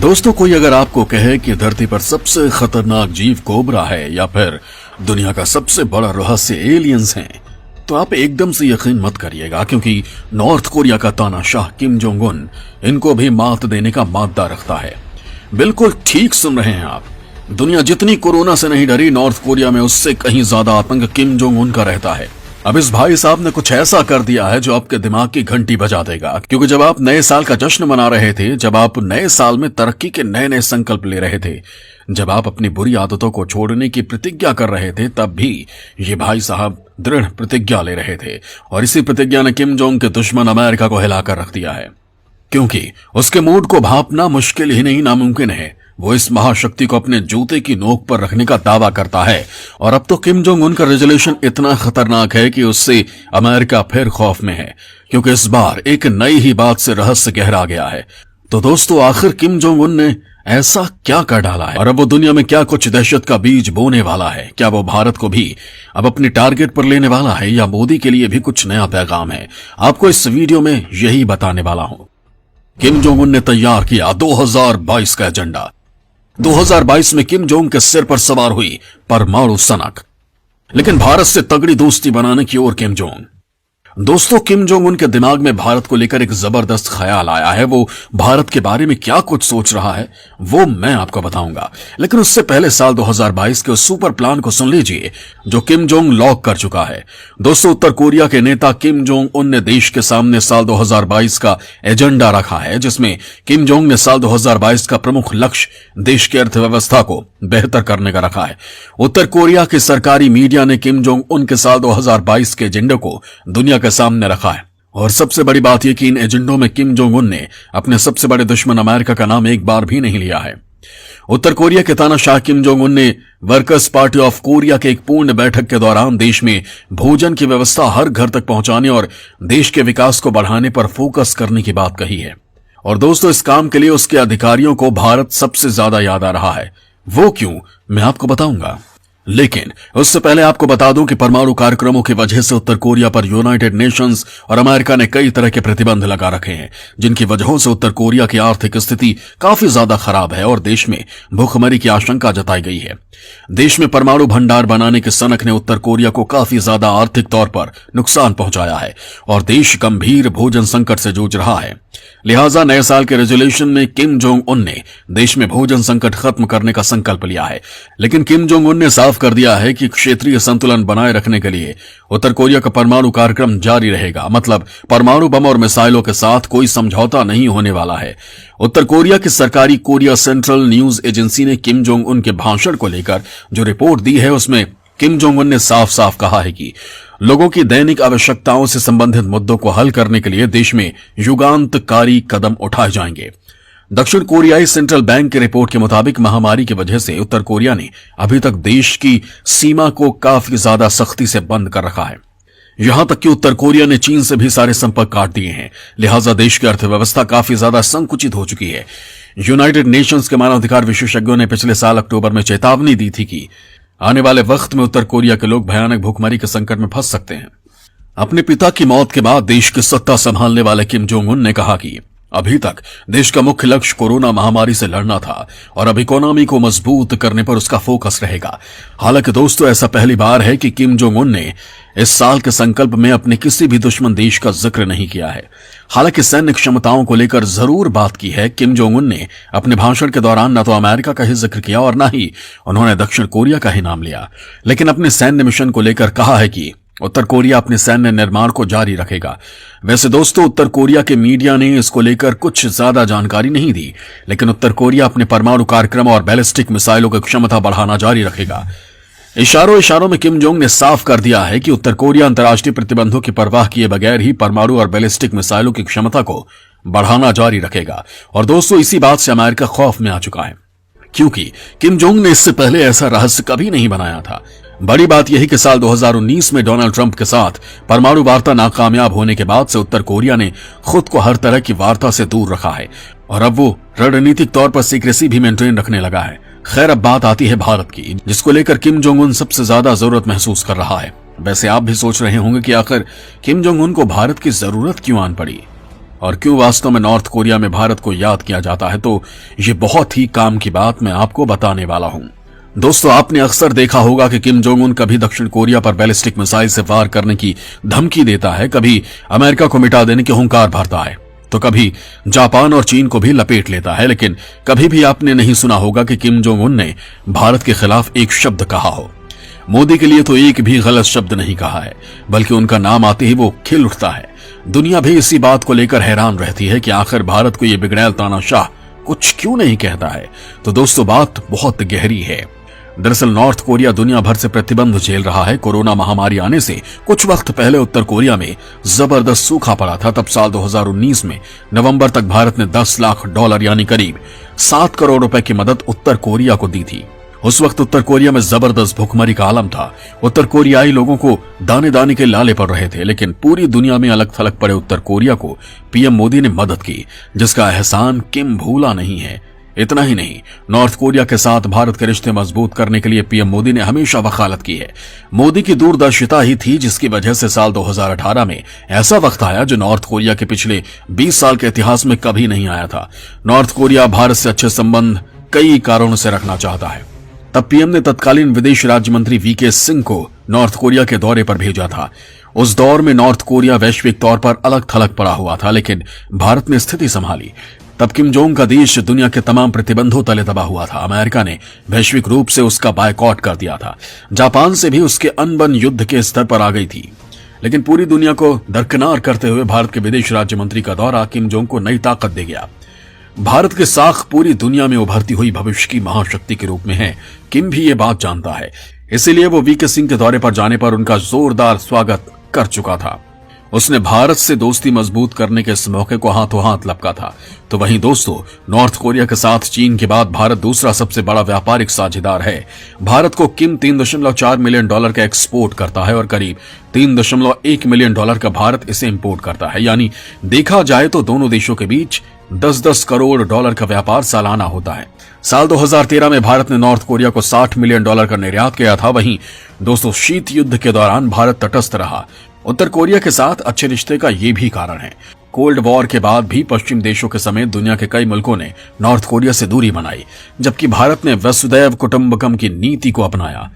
दोस्तों, कोई अगर आपको कहे कि धरती पर सबसे खतरनाक जीव कोबरा है या फिर दुनिया का सबसे बड़ा रहस्य एलियंस हैं, तो आप एकदम से यकीन मत करिएगा, क्योंकि नॉर्थ कोरिया का तानाशाह किम जोंग उन इनको भी मात देने का मादा रखता है। बिल्कुल ठीक सुन रहे हैं आप। दुनिया जितनी कोरोना से नहीं डरी, नॉर्थ कोरिया में उससे कहीं ज्यादा आतंक किम जोंग उन का रहता है। अब इस भाई साहब ने कुछ ऐसा कर दिया है जो आपके दिमाग की घंटी बजा देगा, क्योंकि जब आप नए साल का जश्न मना रहे थे, जब आप नए साल में तरक्की के नए नए संकल्प ले रहे थे, जब आप अपनी बुरी आदतों को छोड़ने की प्रतिज्ञा कर रहे थे, तब भी ये भाई साहब दृढ़ प्रतिज्ञा ले रहे थे। और इसी प्रतिज्ञा ने किम जोंग के दुश्मन अमेरिका को हिलाकर रख दिया है, क्योंकि उसके मूड को भांपना मुश्किल ही नहीं नामुमकिन है। वो इस महाशक्ति को अपने जूते की नोक पर रखने का दावा करता है। और अब तो किम जोंग उन का रेजोल्यूशन इतना खतरनाक है कि उससे अमेरिका फिर खौफ में है, क्योंकि इस बार एक नई ही बात से रहस्य गहरा गया है। तो दोस्तों, आखिर किम जोंग उन ने ऐसा क्या कर डाला है और अब वो दुनिया में क्या कुछ दहशत का बीज बोने वाला है? क्या वो भारत को भी अब अपनी टारगेट पर लेने वाला है, या मोदी के लिए भी कुछ नया पैगाम है? आपको इस वीडियो में यही बताने वाला हूं। किम जोंग उन ने तैयार किया 2022 का एजेंडा। 2022 में किम जोंग के सिर पर सवार हुई परमाणु सनक, लेकिन भारत से तगड़ी दोस्ती बनाने की ओर किम जोंग। दोस्तों, किम जोंग उन के दिमाग में भारत को लेकर एक जबरदस्त ख्याल आया है। वो भारत के बारे में क्या कुछ सोच रहा है वो मैं आपको बताऊंगा, लेकिन उससे पहले साल 2022 के उस सुपर प्लान को सुन लीजिए जो किम जोंग लॉक कर चुका है। दोस्तों, उत्तर कोरिया के नेता किम जोंग उन ने देश के सामने साल 2022 का एजेंडा रखा है, जिसमें किम जोंग ने साल 2022 का प्रमुख लक्ष्य देश की अर्थव्यवस्था को बेहतर करने का रखा है। उत्तर कोरिया के सरकारी मीडिया ने किम जोंग उन के साल 2022 के एजेंडे को दुनिया के सामने रखा है। और सबसे बड़ी बात यह कि इन एजेंडों में किम जोंग उन ने अपने सबसे बड़े दुश्मन अमेरिका का नाम एक बार भी नहीं लिया है। उत्तर कोरिया के तानाशाह किम जोंग उन ने वर्कर्स पार्टी ऑफ कोरिया के एक पूर्ण बैठक के दौरान देश में भोजन की व्यवस्था हर घर तक पहुंचाने और देश के विकास को बढ़ाने पर फोकस करने की बात कही है। और दोस्तों, इस काम के लिए उसके अधिकारियों को भारत सबसे ज्यादा याद आ रहा है। वो क्यों, मैं आपको बताऊंगा, लेकिन उससे पहले आपको बता दूं कि परमाणु कार्यक्रमों की वजह से उत्तर कोरिया पर यूनाइटेड नेशंस और अमेरिका ने कई तरह के प्रतिबंध लगा रखे हैं, जिनकी वजहों से उत्तर कोरिया की आर्थिक स्थिति काफी ज्यादा खराब है और देश में भूखमरी की आशंका जताई गई है। देश में परमाणु भंडार बनाने के सनक ने उत्तर कोरिया को काफी ज्यादा आर्थिक तौर पर नुकसान पहुंचाया है और देश गंभीर भोजन संकट से जूझ रहा है। लिहाजा नए साल के रेजोल्यूशन में किम जोंग उन ने देश में भोजन संकट खत्म करने का संकल्प लिया है, लेकिन किम जोंग उन ने साफ कर दिया है कि क्षेत्रीय संतुलन बनाए रखने के लिए उत्तर कोरिया का परमाणु कार्यक्रम जारी रहेगा। मतलब परमाणु बम और मिसाइलों के साथ कोई समझौता नहीं होने वाला है। उत्तर कोरिया की सरकारी कोरिया सेंट्रल न्यूज एजेंसी ने किम जोंग उन के भाषण को लेकर जो रिपोर्ट दी है, उसमें किम जोंग उन ने साफ साफ कहा है कि लोगों की दैनिक आवश्यकताओं से संबंधित मुद्दों को हल करने के लिए देश में युगांतकारी कदम उठाए जाएंगे। दक्षिण कोरियाई सेंट्रल बैंक की रिपोर्ट के मुताबिक महामारी की वजह से उत्तर कोरिया ने अभी तक देश की सीमा को काफी ज्यादा सख्ती से बंद कर रखा है। यहां तक कि उत्तर कोरिया ने चीन से भी सारे संपर्क काट दिए हैं। लिहाजा देश की अर्थव्यवस्था काफी ज्यादा संकुचित हो चुकी है। यूनाइटेड नेशंस के मानवाधिकार विशेषज्ञों ने पिछले साल अक्टूबर में चेतावनी दी थी कि आने वाले वक्त में उत्तर कोरिया के लोग भयानक भूखमरी के संकट में फंस सकते हैं। अपने पिता की मौत के बाद देश की सत्ता संभालने वाले किम जोंग उन ने कहा कि अभी तक देश का मुख्य लक्ष्य कोरोना महामारी से लड़ना था और अब इकोनॉमी को मजबूत करने पर उसका फोकस रहेगा। हालांकि दोस्तों, ऐसा पहली बार है कि किम जोंग उन ने इस साल के संकल्प में अपने किसी भी दुश्मन देश का जिक्र नहीं किया है। हालांकि सैन्य क्षमताओं को लेकर जरूर बात की है। किम जोंग उन ने अपने भाषण के दौरान न तो अमेरिका का ही जिक्र किया और न ही उन्होंने दक्षिण कोरिया का ही नाम लिया, लेकिन अपने सैन्य मिशन को लेकर कहा है कि उत्तर कोरिया अपने सैन्य निर्माण को जारी रखेगा। वैसे दोस्तों, उत्तर कोरिया के मीडिया ने इसको लेकर कुछ ज्यादा जानकारी नहीं दी, लेकिन उत्तर कोरिया अपने परमाणु कार्यक्रम और बैलिस्टिक मिसाइलों की क्षमता बढ़ाना जारी रखेगा। इशारों में किम जोंग ने साफ कर दिया है कि उत्तर कोरिया अंतर्राष्ट्रीय प्रतिबंधों की परवाह किए बगैर ही परमाणु और बैलिस्टिक मिसाइलों की क्षमता को बढ़ाना जारी रखेगा। और दोस्तों, इसी बात से अमेरिका खौफ में आ चुका है, क्योंकि किम जोंग ने इससे पहले ऐसा रहस्य कभी नहीं बनाया था। बड़ी बात यही कि साल 2019 में डोनाल्ड ट्रंप के साथ परमाणु वार्ता नाकामयाब होने के बाद से उत्तर कोरिया ने खुद को हर तरह की वार्ता से दूर रखा है और अब वो रणनीतिक तौर पर सीक्रेसी भी मेंटेन रखने लगा है। खैर, अब बात आती है भारत की, जिसको लेकर किम जोंग उन सबसे ज्यादा जरूरत महसूस कर रहा है। वैसे आप भी सोच रहे होंगे कि आखिर किम जोंग उन को भारत की जरूरत क्यों आन पड़ी, और क्यों वास्तव में नॉर्थ कोरिया में भारत को याद किया जाता है, तो ये बहुत ही काम की बात मैं आपको बताने वाला हूं। दोस्तों, आपने अक्सर देखा होगा कि किम जोंग उन कभी दक्षिण कोरिया पर बैलिस्टिक मिसाइल से वार करने की धमकी देता है, कभी अमेरिका को मिटा देने की हुंकार भरता है, तो कभी जापान और चीन को भी लपेट लेता है। लेकिन कभी भी आपने नहीं सुना होगा कि किम जोंग उन ने भारत के खिलाफ एक शब्द कहा हो। मोदी के लिए तो एक भी गलत शब्द नहीं कहा है, बल्कि उनका नाम आते ही वो खिल उठता है। दुनिया भी इसी बात को लेकर हैरान रहती है कि आखिर भारत को ये बिगड़ैल तानाशाह कुछ क्यों नहीं कहता है। तो दोस्तों, बात बहुत गहरी है। दरअसल नॉर्थ कोरिया दुनिया भर से प्रतिबंध झेल रहा है। कोरोना महामारी आने से कुछ वक्त पहले उत्तर कोरिया में जबरदस्त सूखा पड़ा था। तब साल 2019 में नवंबर तक भारत ने $10 लाख यानी करीब 7 करोड़ रुपए की मदद उत्तर कोरिया को दी थी। उस वक्त उत्तर कोरिया में जबरदस्त भुखमरी का आलम था। उत्तर कोरियाई लोगों को दाने दाने के लाले पड़ रहे थे, लेकिन पूरी दुनिया में अलग थलग पड़े उत्तर कोरिया को पीएम मोदी ने मदद की, जिसका एहसान किम भूला नहीं है। इतना ही नहीं, नॉर्थ कोरिया के साथ भारत के रिश्ते मजबूत करने के लिए पीएम मोदी ने हमेशा वकालत की है। मोदी की दूरदर्शिता ही थी जिसकी वजह से साल 2018 में ऐसा वक्त आया जो नॉर्थ कोरिया के पिछले 20 साल के इतिहास में कभी नहीं आया था। नॉर्थ कोरिया भारत से अच्छे संबंध कई कारणों से रखना चाहता है। तब पीएम ने तत्कालीन विदेश राज्य मंत्री वीके सिंह को नॉर्थ कोरिया के दौरे पर भेजा था। उस दौर में नॉर्थ कोरिया वैश्विक तौर पर अलग थलग पड़ा हुआ था, लेकिन भारत ने स्थिति संभाली। तब किम जोंग का देश दुनिया के तमाम प्रतिबंधों तले दबा हुआ था। अमेरिका ने वैश्विक रूप से उसका बायकॉट कर दिया था। जापान से भी उसके अनबन युद्ध के स्तर पर आ गई थी। लेकिन पूरी दुनिया को दरकिनार करते हुए भारत के विदेश राज्य मंत्री का दौरा किम जोंग को नई ताकत दे गया। भारत की साख पूरी दुनिया में उभरती हुई भविष्य की महाशक्ति के रूप में है। किम भी ये बात जानता है, इसीलिए वो वीके सिंह के दौरे पर जाने पर उनका जोरदार स्वागत कर चुका था। उसने भारत से दोस्ती मजबूत करने के इस मौके को हाथों हाथ लपका था। तो वहीं दोस्तों, नॉर्थ कोरिया के साथ चीन के बाद भारत दूसरा सबसे बड़ा व्यापारिक साझेदार है। भारत को किम $3.4 मिलियन का एक्सपोर्ट करता है और करीब $3.1 मिलियन का भारत इसे इंपोर्ट करता है। यानी देखा जाए तो दोनों देशों के बीच 10-10 करोड़ का व्यापार सालाना होता है। साल 2013 में भारत ने नॉर्थ कोरिया को $60 मिलियन का निर्यात किया था। वहीं दोस्तों, शीत युद्ध के दौरान भारत तटस्थ रहा। उत्तर कोरिया के साथ अच्छे रिश्ते का ये भी कारण है। कोल्ड वॉर के बाद भी पश्चिम देशों के समेत दुनिया के कई मुल्कों ने नॉर्थ कोरिया से दूरी बनाई, जबकि भारत ने वसुदैव कुटुंबकम की नीति को अपनाया।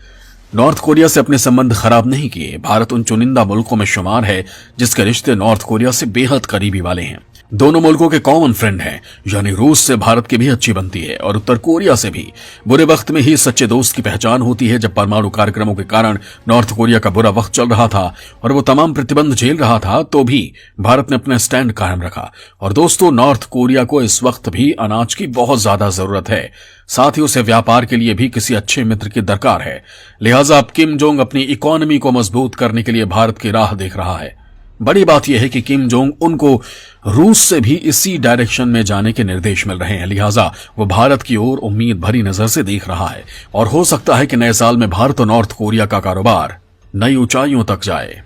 नॉर्थ कोरिया से अपने संबंध खराब नहीं किए। भारत उन चुनिंदा मुल्कों में शुमार है जिसके रिश्ते नॉर्थ कोरिया से बेहद करीबी वाले हैं। दोनों मुल्कों के कॉमन फ्रेंड हैं, यानी रूस से भारत की भी अच्छी बनती है और उत्तर कोरिया से भी। बुरे वक्त में ही सच्चे दोस्त की पहचान होती है। जब परमाणु कार्यक्रमों के कारण नॉर्थ कोरिया का बुरा वक्त चल रहा था और वो तमाम प्रतिबंध झेल रहा था, तो भी भारत ने अपना स्टैंड कायम रखा। और दोस्तों, नॉर्थ कोरिया को इस वक्त भी अनाज की बहुत ज्यादा जरूरत है। साथ ही उसे व्यापार के लिए भी किसी अच्छे मित्र की दरकार है। लिहाजा अब किम जोंग अपनी इकोनॉमी को मजबूत करने के लिए भारत की राह देख रहा है। बड़ी बात यह है कि किम जोंग उनको रूस से भी इसी डायरेक्शन में जाने के निर्देश मिल रहे हैं। लिहाजा वो भारत की ओर उम्मीद भरी नजर से देख रहा है और हो सकता है कि नए साल में भारत और नॉर्थ कोरिया का कारोबार नई ऊंचाइयों तक जाए।